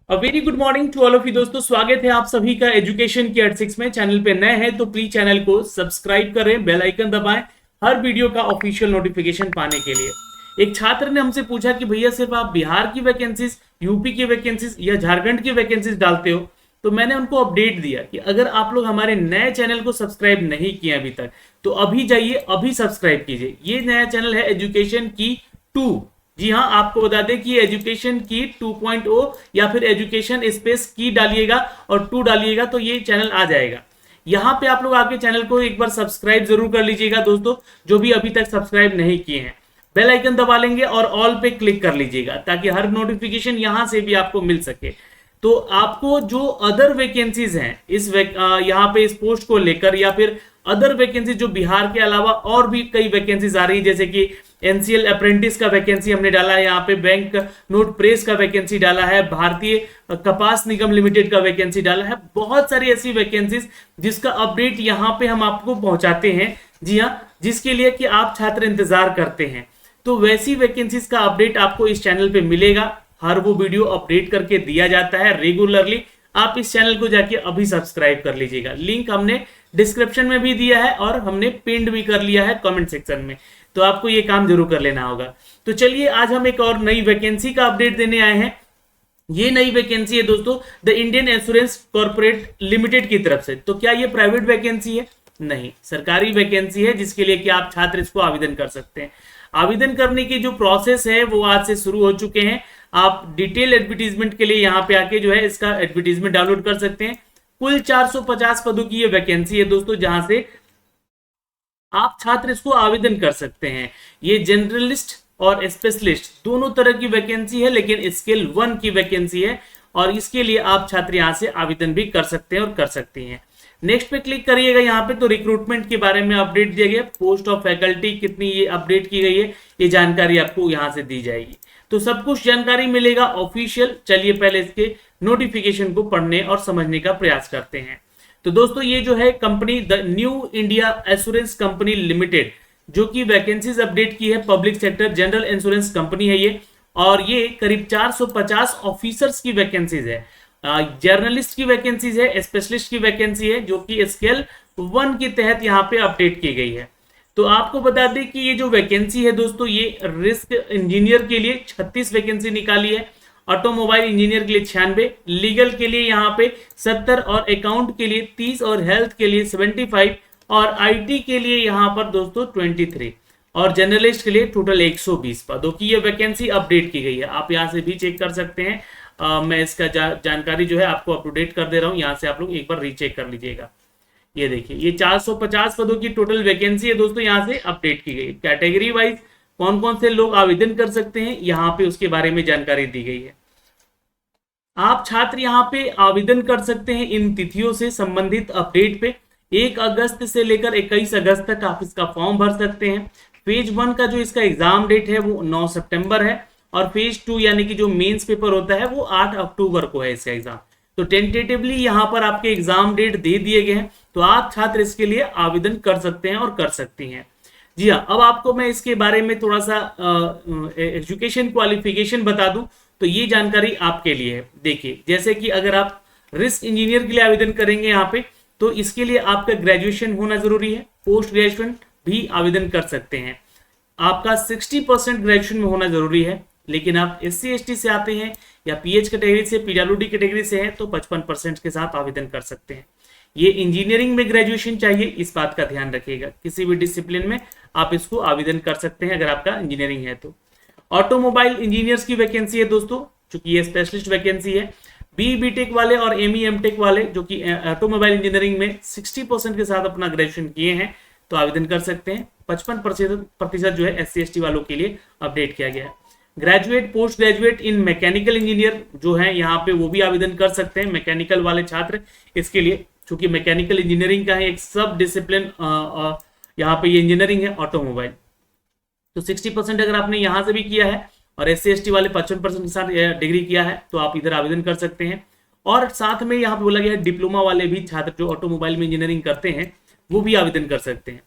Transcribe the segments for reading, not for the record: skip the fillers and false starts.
Very good morning to all of you दोस्तों, स्वागत है आप सभी का एजुकेशन की 86 में। चैनल पे नए हैं तो प्लीज चैनल को सब्सक्राइब करें, बेल आइकन दबाएं हर वीडियो का ऑफिशियल नोटिफिकेशन पाने के लिए। एक छात्र ने हमसे पूछा कि भैया सिर्फ आप बिहार की वैकेंसीज, यूपी की वैकेंसीज या झारखंड की वैकेंसीज डालते हो, तो मैंने उनको अपडेट दिया कि अगर आप लोग हमारे नए चैनल को सब्सक्राइब नहीं किए अभी तक तो अभी जाइए, अभी सब्सक्राइब कीजिए। ये नया चैनल है एजुकेशन की 2। जी हाँ, आपको बता दें कि एजुकेशन की 2.0 या फिर एजुकेशन स्पेस की डालिएगा और 2 डालिएगा तो ये चैनल आ जाएगा। यहाँ पे आप लोग आके चैनल को एक बार सब्सक्राइब जरूर कर लीजिएगा दोस्तों, जो भी अभी तक सब्सक्राइब नहीं किए हैं। बेल आइकन दबा लेंगे और ऑल पे क्लिक कर लीजिएगा ताकि हर नोटिफिकेशन यहां से भी आपको मिल सके। तो आपको जो अदर वैकेंसीज हैं यहाँ पे इस पोस्ट को लेकर या फिर अदर वैकेंसी जो बिहार के अलावा और भी कई वैकेंसीज आ रही है, जैसे कि एनसीएल अप्रेंटिस का वैकेंसी हमने डाला है, यहाँ पे बैंक नोट प्रेस का वैकेंसी डाला है, भारतीय कपास निगम लिमिटेड का वैकेंसी डाला है। बहुत सारी ऐसी वैकेंसीज जिसका अपडेट यहाँ पे हम आपको पहुंचाते हैं। जी हाँ, जिसके लिए कि आप छात्र इंतजार करते हैं। तो वैसी वैकेंसीज का अपडेट आपको इस चैनल पे मिलेगा। हर वो वीडियो अपडेट करके दिया जाता है रेगुलरली। आप इस चैनल को जाके अभी सब्सक्राइब कर लीजिएगा। लिंक हमने डिस्क्रिप्शन में भी दिया है और हमने पिंड भी कर लिया है कमेंट सेक्शन में, तो आपको ये काम जरूर कर लेना होगा। तो चलिए आज हम एक और नई वैकेंसी का अपडेट देने आए हैं। ये नई वैकेंसी है दोस्तों the Indian insurance corporate limited की तरफ से। तो क्या ये प्राइवेट वैकेंसी है? नहीं, सरकारी वैकेंसी है जिसके लिए कि आप छात्र इसको आवेदन कर सकते हैं। आवेदन करने की जो प्रोसेस है वो आज से शुरू हो चुके हैं। आप डिटेल एडवर्टीजमेंट के लिए यहाँ पे आके जो है इसका एडवर्टीजमेंट डाउनलोड कर सकते हैं। कुल 450 पदों की ये वैकेंसी है दोस्तों, जहां से आप छात्र इसको आवेदन कर सकते हैं। ये जनरलिस्ट और स्पेशलिस्ट दोनों तरह की वैकेंसी है, लेकिन स्केल 1 की वैकेंसी है और इसके लिए आप छात्र यहां से आवेदन भी कर सकते हैं और कर सकती हैं। नेक्स्ट पे क्लिक करिएगा। यहाँ पे तो रिक्रूटमेंट के बारे में अपडेट दिया गया, पोस्ट ऑफ फैकल्टी कितनी ये अपडेट की गई है, ये जानकारी आपको यहाँ से दी जाएगी। तो सब कुछ जानकारी मिलेगा ऑफिशियल। चलिए पहले इसके नोटिफिकेशन को पढ़ने और समझने का प्रयास करते हैं। तो दोस्तों ये जो है company the new India assurance company limited, जो कि वैकेंसीज अपडेट की है, public sector general insurance company है ये, और ये करीब 450 ऑफिसर्स की वैकेंसीज है, जर्नलिस्ट की वैकेंसीज है, स्पेशलिस्ट की वैकेंसी है, जो कि स्केल 1 के तहत यहाँ पे अपडेट की गई है। तो आपको बता दें कि ये जो वैकेंसी है दोस्तों, ये रिस्क इंजीनियर के लिए 36 वैकेंसी निकाली है, ऑटोमोबाइल इंजीनियर के लिए 96, लीगल के लिए यहाँ पे 70 और अकाउंट के लिए 30 और हेल्थ के लिए 75 और आईटी के लिए यहाँ पर दोस्तों 23 और जर्नलिस्ट के लिए टोटल 120 पदों की ये वैकेंसी अपडेट की गई है। आप यहाँ से भी चेक कर सकते हैं। मैं इसका जानकारी जो है आपको अप टू डेट कर दे रहा हूँ, यहाँ से आप लोग एक बार रीचेक कर लीजिएगा। ये देखिए, ये 450 पदों की टोटल वैकेंसी है दोस्तों, यहाँ से अपडेट की गई। कैटेगरी वाइज कौन कौन से लोग आवेदन कर सकते हैं यहाँ पे उसके बारे में जानकारी दी गई है। आप छात्र यहाँ पे आवेदन कर सकते हैं इन तिथियों से संबंधित अपडेट पे। 1 अगस्त से लेकर 21 अगस्त तक आप इसका फॉर्म भर सकते हैं। फेज 1 का जो इसका एग्जाम डेट है वो 9 सितंबर है और फेज 2 यानी कि जो मेंस पेपर होता है वो 8 अक्टूबर को है इसका एग्जाम। तो टेंटेटिवली यहाँ पर आपके एग्जाम डेट दे दिए गए हैं, तो आप छात्र इसके लिए आवेदन कर सकते हैं और कर सकती हैं। जी हाँ, अब आपको मैं इसके बारे में थोड़ा सा एजुकेशन क्वालिफिकेशन बता दूं तो ये जानकारी आपके लिए है। देखिए, जैसे कि अगर आप रिस्क इंजीनियर के लिए आवेदन करेंगे यहाँ पे, तो इसके लिए आपका ग्रेजुएशन होना जरूरी है। पोस्ट ग्रेजुएशन भी आवेदन कर सकते हैं। आपका 60% ग्रेजुएशन में होना जरूरी है, लेकिन आप SC/ST से आते हैं या PH कैटेगरी से, PWD कैटेगरी से हैं तो 55% के साथ आवेदन कर सकते हैं। ये इंजीनियरिंग में ग्रेजुएशन चाहिए, इस बात का ध्यान रखिएगा। किसी भी डिसिप्लिन में आप इसको आवेदन कर सकते हैं अगर आपका इंजीनियरिंग है तो। ऑटोमोबाइल इंजीनियर्स की वैकेंसी है दोस्तों, चूंकि ये स्पेशलिस्ट वैकेंसी है। BTech वाले और ME/MTech वाले जो कि ऑटोमोबाइल इंजीनियरिंग में 60% के साथ अपना ग्रेजुएशन किए हैं तो आवेदन कर सकते हैं। 55% जो है SC/ST वालों के लिए अपडेट किया गया है। Graduate, post graduate in mechanical engineer जो है यहाँ पे वो भी आवेदन कर सकते हैं, मैकेनिकल वाले छात्र इसके लिए, क्योंकि मैकेनिकल इंजीनियरिंग का है एक सब डिसिप्लिन, यहाँ पे ये इंजीनियरिंग है ऑटोमोबाइल। तो 60% अगर आपने यहाँ से भी किया है और SC/ST वाले 55% के साथ डिग्री किया है तो आप इधर आवेदन कर सकते हैं। और साथ में यहाँ पे बोला गया है डिप्लोमा वाले भी छात्र जो ऑटोमोबाइल में इंजीनियरिंग करते हैं वो भी आवेदन कर सकते हैं।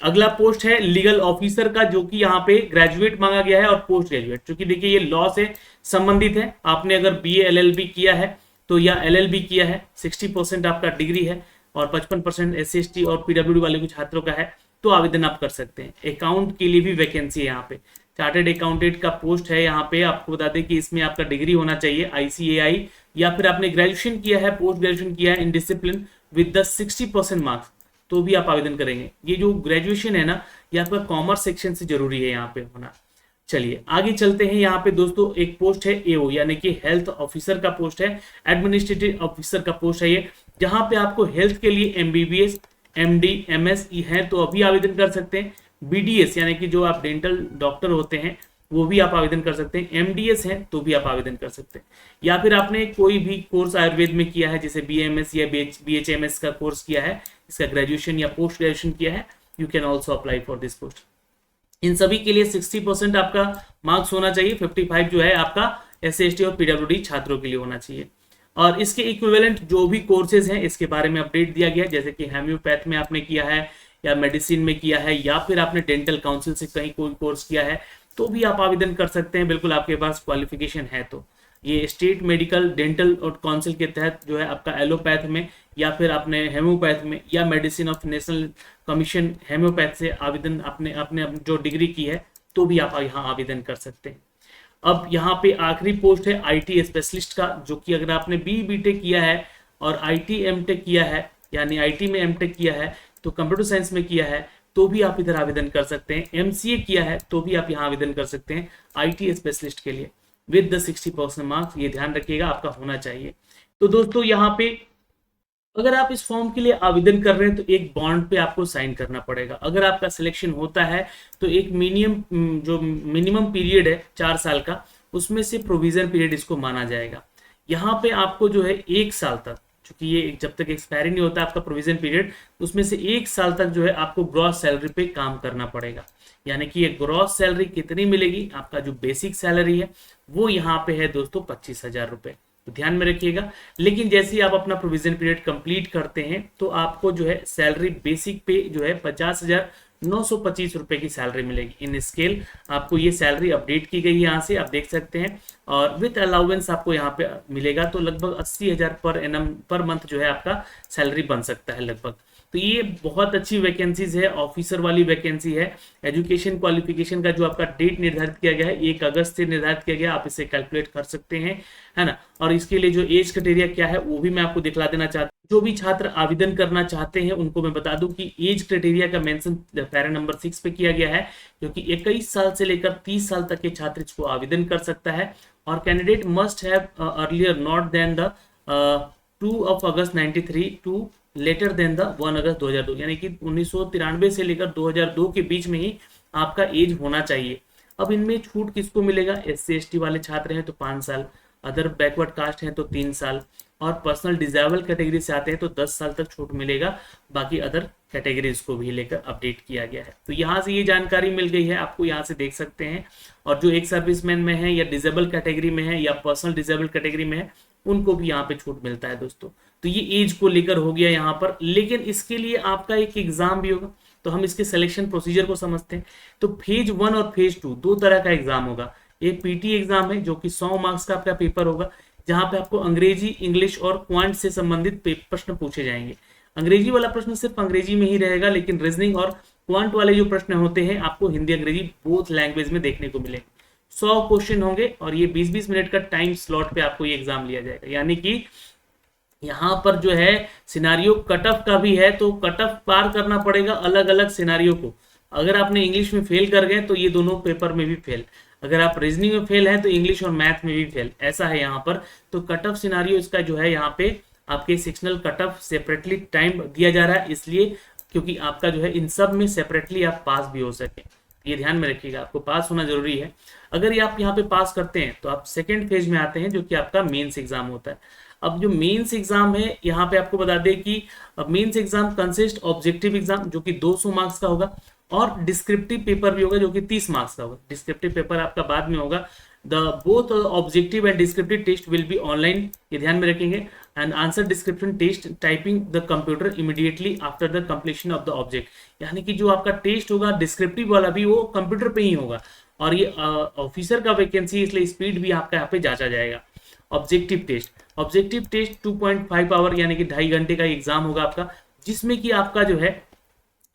अगला पोस्ट है लीगल ऑफिसर का, जो कि यहाँ पे ग्रेजुएट मांगा गया है और पोस्ट ग्रेजुएट, क्योंकि देखिए ये लॉ से संबंधित है। आपने अगर बीए एलएलबी किया है तो या एलएलबी किया है, 60% आपका डिग्री है और 55% SC/ST और पीडब्ल्यूडी वाले कुछ छात्रों का है, तो आवेदन आप कर सकते हैं। अकाउंट के लिए भी वैकेंसी है यहाँ पे, चार्टेड अकाउंटेंट का पोस्ट है यहाँ पे। आपको बता दें कि इसमें आपका डिग्री होना चाहिए ICAI, या फिर आपने ग्रेजुएशन किया है, पोस्ट ग्रेजुएशन किया है in discipline with the 60% marks, तो भी आप आवेदन करेंगे। ये जो ग्रेजुएशन है ना, ये आपका कॉमर्स सेक्शन से जरूरी है यहाँ पे होना। चलिए आगे चलते हैं। यहाँ पे दोस्तों एक पोस्ट है AO यानी कि हेल्थ ऑफिसर का पोस्ट है, एडमिनिस्ट्रेटिव ऑफिसर का पोस्ट है ये, जहां पे आपको हेल्थ के लिए MBBS MD MS है तो अभी आवेदन कर सकते हैं। BDS यानी कि जो आप डेंटल डॉक्टर होते हैं वो भी आप आवेदन कर सकते हैं। MDS है तो भी आप आवेदन कर सकते हैं। या फिर आपने कोई भी कोर्स आयुर्वेद में किया है, जैसे BAMS या BHMS का कोर्स किया है, इसका ग्रेजुएशन या पोस्ट ग्रेजुएशन किया है, you can also apply for this post. इन सभी के लिए 60% आपका मार्क्स होना चाहिए, 55 जो है आपका SC/ST और PWD छात्रों के लिए होना चाहिए। और इसके इक्विवेलेंट जो भी कोर्सेज हैं इसके बारे में अपडेट दिया गया है, जैसे कि हेम्योपैथ में आपने किया है या मेडिसिन में किया है या फिर आपने डेंटल काउंसिल से कहीं कोई कोर्स किया है तो भी आप आवेदन कर सकते हैं, बिल्कुल आपके पास क्वालिफिकेशन है तो। ये स्टेट मेडिकल डेंटल और काउंसिल के तहत जो है आपका एलोपैथ में या फिर आपने हेम्योपैथ में या मेडिसिन ऑफ नेशनल कमीशन हेम्योपैथ से आवेदन अपने अपने जो डिग्री की है तो भी आप यहाँ आवेदन कर सकते हैं। अब यहाँ पे आखिरी पोस्ट है IT स्पेशलिस्ट का, जो कि अगर आपने BTech किया है और IT MTech किया है, यानी IT में MTech किया है तो कंप्यूटर साइंस में किया है तो भी आप इधर आवेदन कर सकते हैं। MCA किया है तो भी आप यहाँ आवेदन कर सकते हैं IT स्पेशलिस्ट के लिए विद द 60% मार्क्स, ये ध्यान रखिएगा आपका होना चाहिए। तो दोस्तों यहाँ पे अगर आप इस फॉर्म के लिए आवेदन कर रहे हैं तो एक बॉन्ड पे आपको साइन करना पड़ेगा। अगर आपका सिलेक्शन होता है तो एक मिनिमम पीरियड है 4 साल का, उसमें से प्रोविजन पीरियड इसको माना जाएगा। यहाँ पे आपको जो है 1 साल तक, क्योंकि ये जब तक एक्सपायरी नहीं होता आपका प्रोविजन पीरियड, उसमें से 1 साल तक जो है आपको ग्रॉस सैलरी पे काम करना पड़ेगा। यानी कि ये ग्रॉस सैलरी कितनी मिलेगी, आपका जो बेसिक सैलरी है वो यहाँ पे है दोस्तों 25,000 रुपए, तो ध्यान में रखिएगा। लेकिन जैसे ही आप अपना प्रोविजन पीरियड कंप्लीट करते हैं तो आपको जो है सैलरी बेसिक पे जो है 50,925 रुपए की सैलरी मिलेगी। इन स्केल आपको ये सैलरी अपडेट की गई है, यहाँ से आप देख सकते हैं। और विथ अलाउंस आपको यहाँ पे मिलेगा, तो लगभग 80,000 पर एनम पर मंथ जो है आपका सैलरी बन सकता है लगभग। तो ये बहुत अच्छी वैकेंसीज है, ऑफिसर वाली वैकेंसी है। एजुकेशन क्वालिफिकेशन का जो आपका डेट निर्धारित किया गया है 1 अगस्त से निर्धारित किया गया, आप इसे कैलकुलेट कर सकते हैं, है ना। और इसके लिए जो एज क्राइटेरिया क्या है वो भी मैं आपको दिखला देना चाहता हूँ। जो भी छात्र आवेदन करना चाहते हैं उनको मैं बता दूं कि एज क्राइटेरिया का मेंशन पैरा नंबर 6 पे किया गया है, क्योंकि 21 साल से लेकर 30 साल तक के छात्र इसको आवेदन कर सकता है। और candidate must have earlier not than the 2 August 93 to later than the 1 August 2002, यानी कि 1993 से लेकर 2002 के बीच में ही आपका एज होना चाहिए। अब इनमें छूट किसको मिलेगा, SC/ST वाले छात्र हैं तो 5 साल, अदर बैकवर्ड कास्ट हैं तो 3 साल, और पर्सनल डिजेबल कैटेगरी से आते हैं तो 10 साल तक छूट मिलेगा। बाकी अदर कैटेगरीज को भी लेकर अपडेट किया गया है। तो यहाँ से ये जानकारी मिल गई है आपको, यहाँ से देख सकते हैं। और जो एक सर्विसमैन में है या डिजेबल कैटेगरी में है या पर्सनल डिजेबल कैटेगरी में है उनको भी यहाँ पे छूट मिलता है दोस्तों। तो ये एज को लेकर हो गया यहाँ पर, लेकिन इसके लिए आपका एक एग्जाम भी होगा। तो हम इसके सिलेक्शन प्रोसीजर को समझते हैं। तो फेज 1 और फेज 2 दो तरह का एग्जाम होगा। एक PT एग्जाम है जो कि 100 मार्क्स का आपका पेपर होगा, जहां पे आपको अंग्रेजी, इंग्लिश और क्वांट से संबंधित प्रश्न पूछे जाएंगे। अंग्रेजी वाला प्रश्न सिर्फ अंग्रेजी में ही रहेगा, लेकिन रीजनिंग और क्वांट वाले जो प्रश्न होते हैं आपको हिंदी अंग्रेजी बोथ लैंग्वेज में देखने को मिलेंगे। 100 क्वेश्चन होंगे और ये 20-20 मिनट का टाइम स्लॉट पे आपको ये एग्जाम लिया जाएगा। यानी कि यहाँ पर जो है सिनारियो कट ऑफ का भी है, तो कट ऑफ पार करना पड़ेगा अलग अलग सिनारियो को। अगर आपने इंग्लिश में फेल कर गए तो ये दोनों पेपर में भी फेल, अगर आप रीजनिंग में फेल हैं तो इंग्लिश और मैथ में भी फेल, ऐसा है यहाँ पर। तो कट ऑफ सिनारियो इसका जो है यहाँ पे आपके sectional cut off separately time दिया जा रहा है, इसलिए क्योंकि आपका जो है इन सब में सेपरेटली आप पास भी हो सके। ये ध्यान में रखिएगा, आपको पास होना जरूरी है। अगर ये आप यहाँ पे पास करते हैं तो आप सेकेंड फेज में आते हैं, जो कि आपका मेंस एग्जाम होता है। अब जो मेंस एग्जाम है यहाँ पे आपको बता दें कि mains exam consist objective exam जो कि 200 मार्क्स का होगा, और डिस्क्रिप्टिव पेपर भी होगा जो कि 30 मार्क्स का होगा। डिस्क्रिप्टिव पेपर आपका बाद में होगा। The both objective and descriptive test will be online, ये ध्यान में रखेंगे। And answer description test typing the computer immediately after the completion of the object. यानी कि जो आपका टेस्ट होगा डिस्क्रिप्टिव वाला भी वो कंप्यूटर पे ही होगा, और ये ऑफिसर का वैकेंसी, इसलिए स्पीड भी आपका यहाँ पे जांचा जाएगा। ऑब्जेक्टिव टेस्ट 2.5 आवर यानी कि 2.5 घंटे का एग्जाम होगा आपका, जिसमें कि आपका जो है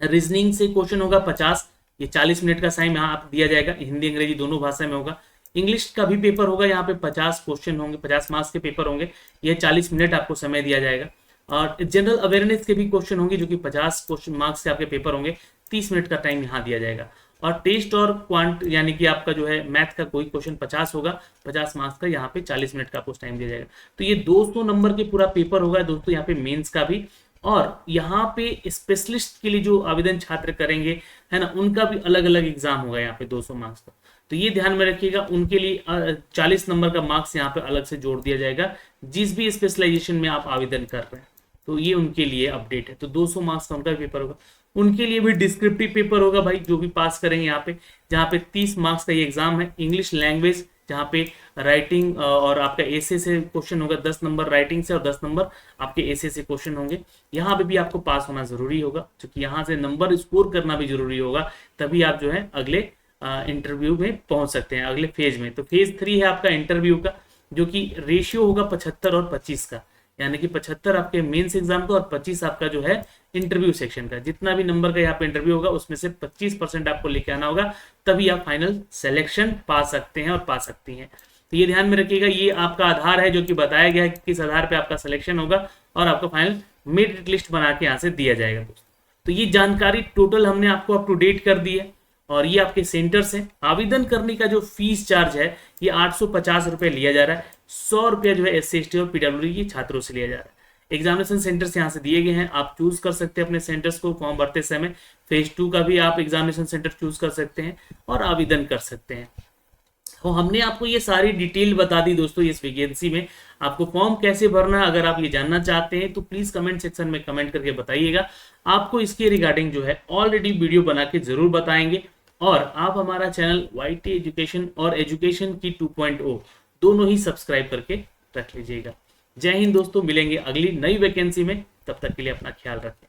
रीजनिंग से क्वेश्चन होगा 50, ये 40 मिनट का टाइम यहाँ आप दिया जाएगा, हिंदी अंग्रेजी दोनों भाषा में होगा। इंग्लिश का भी पेपर होगा, यहाँ पे 50 क्वेश्चन होंगे, 50 मार्क्स के पेपर होंगे, ये 40 मिनट आपको समय दिया जाएगा। और जनरल अवेयरनेस के भी क्वेश्चन होंगे जो कि 50 क्वेश्चन मार्क्स के आपके पेपर होंगे, 30 मिनट का टाइम यहाँ दिया जाएगा। और टेस्ट और क्वांट यानी कि आपका जो है मैथ का कोई क्वेश्चन 50 होगा, 50 मार्क्स का, यहाँ पे 40 मिनट का आपको टाइम दिया जाएगा। तो ये 200 नंबर के पूरा पेपर होगा दोस्तों, यहाँ पे मेंस का भी। और यहाँ पे स्पेशलिस्ट के लिए जो आवेदन छात्र करेंगे है ना, उनका भी अलग अलग एग्जाम होगा यहाँ पे 200 मार्क्स का। तो ये ध्यान में रखिएगा, उनके लिए 40 नंबर का मार्क्स यहाँ पे अलग से जोड़ दिया जाएगा, जिस भी स्पेशलाइजेशन में आप आवेदन कर रहे हैं। तो ये उनके लिए अपडेट है। तो 200 मार्क्स का उनका भी पेपर होगा। उनके लिए भी डिस्क्रिप्टिव पेपर होगा भाई, जो भी पास करेंगे यहाँ पे, जहाँ पे 30 मार्क्स का ये एग्जाम है। इंग्लिश लैंग्वेज जहाँ पे राइटिंग और आपका एसे से क्वेश्चन होगा, 10 नंबर राइटिंग से और 10 नंबर आपके एसे से क्वेश्चन होंगे। यहाँ पे भी आपको पास होना जरूरी होगा, क्योंकि यहाँ से नंबर स्कोर करना भी जरूरी होगा, तभी आप जो है अगले इंटरव्यू में पहुंच सकते हैं, अगले फेज में। तो फेज 3 है आपका इंटरव्यू का, जो कि रेशियो होगा 75 और 25 का, यानी कि 75 आपके मेंस एग्जाम का और 25 आपका जो है इंटरव्यू सेक्शन का। जितना भी नंबर का यहाँ पे इंटरव्यू होगा उसमें से 25% आपको लेके आना होगा, तभी आप फाइनल सिलेक्शन पा सकते हैं और पा सकती हैं। तो ये ध्यान में रखिएगा, ये आपका आधार है जो कि बताया गया है कि किस आधार पे आपका सिलेक्शन होगा और आपका फाइनल मेरिट लिस्ट बना के यहाँ से दिया जाएगा दोस्तों। तो ये जानकारी टोटल हमने आपको अप टू डेट कर दी है, और ये आपके सेंटर्स हैं। आवेदन करने का जो फीस चार्ज है ये 850 रुपये लिया जा रहा है। 100 रुपया जो है SC/ST और PWD के छात्रों से लिया जा रहा है। एग्जामिनेशन सेंटर्स यहाँ से दिए गए हैं, आप चूज कर सकते हैं अपने सेंटर्स को फॉर्म भरते समय। फेज 2 का भी आप एग्जामिनेशन सेंटर चूज कर सकते हैं और आवेदन कर सकते हैं। तो हमने आपको ये सारी डिटेल बता दी दोस्तों इस वैकेंसी में। आपको फॉर्म कैसे भरना है अगर आप ये जानना चाहते हैं तो प्लीज कमेंट सेक्शन में कमेंट करके बताइएगा। आपको इसके रिगार्डिंग जो है ऑलरेडी वीडियो बना के जरूर बताएंगे। और आप हमारा चैनल YT एजुकेशन और एजुकेशन की 2.0 दोनों ही सब्सक्राइब करके रख लीजिएगा। जय हिंद दोस्तों, मिलेंगे अगली नई वैकेंसी में, तब तक के लिए अपना ख्याल रखें।